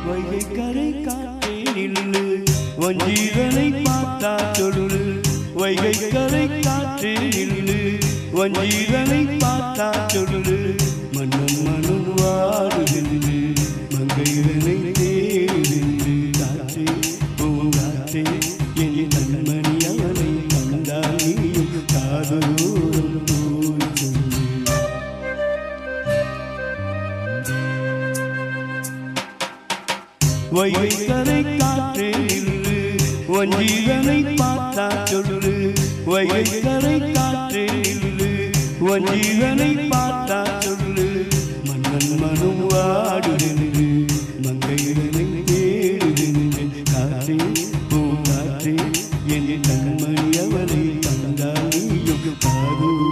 வைகை கரை காற்றே நில்லு வஞ்சீரனை பார்த்தா சொல்லு வைகை கரை காற்றே நில்லு வஞ்சீரனை பார்த்தா சொல்லு மன்னம் மனம் வாடுகின்று மங்கையனை தேடுகின்று காற்றே பூங்காற்றே என் கண்மணி அவனை கண்டாயும் காதலோரம் போய் சொல்லு வைகை கரை காற்றே நில்லு வஞ்சீரனை பார்த்தா சொல்லு வைகை கரை காற்றே நில்லு வஞ்சீரனை பார்த்தா சொல்லு மன்னன் மனம் வாடுகின்று மங்கையனை தேடுகின்று காற்றே பூங்காற்றே என் கண்மணி அவனை கண்டாயும் காதலோரம்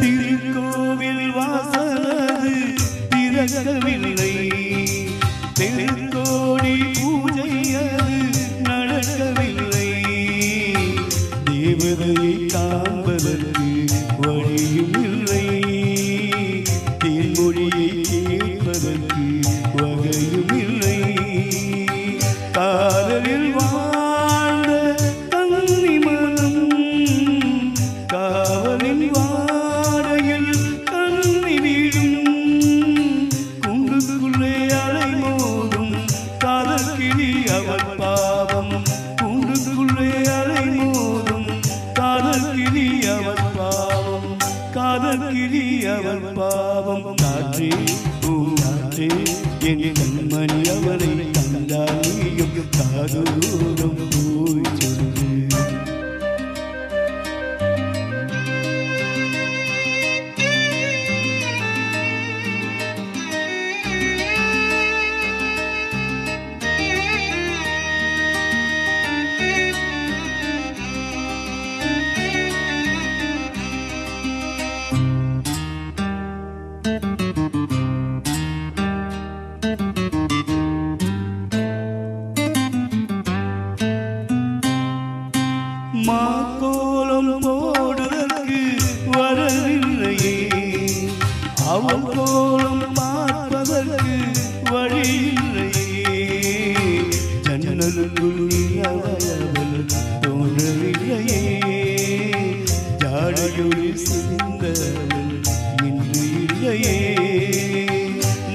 திருக்கோவில் வாசலது திறக்கவில்லை திருக்கோடி பூஜை அது நடக்கவில்லை தேவதையை காண்பதற்கு வழியும் இல்லை தேன்மொழியை கேட்பதற்கு வகையும் இல்லை காதலில் வாழ்ந்த கன்னி மனம் காவலில் அவள் பாவம் கூண்டுக்குள்ளே அலை மோதும் காதல் கிளி அவள் பாவம் காதல் கிளி அவள் பாவம் காற்றே பூங்காற்றே என் கண்மணி அவனை கண்டாயும் காதலோரம் போய் சொல்லு மாக்கோலம் போடுவதற்கு வரவில்லையே அவள் கோலம் பார்ப்பதற்கு வழியில்லையே ஜன்னலுக்குள் அவள் தோன்றவில்லையே ஜாடையொலி சிந்தவள் இன்று இல்லையே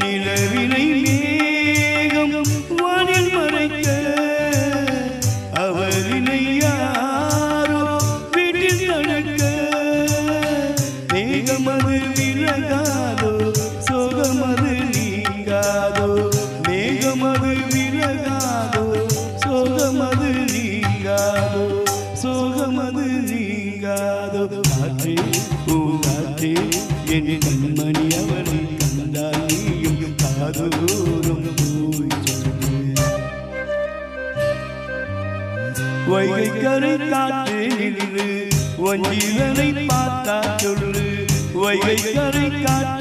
நிலவினை மேகம் வானில் மறைக்க அவளினை மேகமது விலகாதோ சோகமது நீங்காதோ மேகமது விலகாதோ சோகமது நீங்காதோ சோகமது நீங்காதோ காற்றே பூங்காற்றே என் கண்மணி அவனை கண்டாயும் காதலோரம் போய் சொல்லு வைகை கரை காற்றே நில்லு வஞ்சீரனை பார்த்தா சொல்லு வைகை கரை காற்றே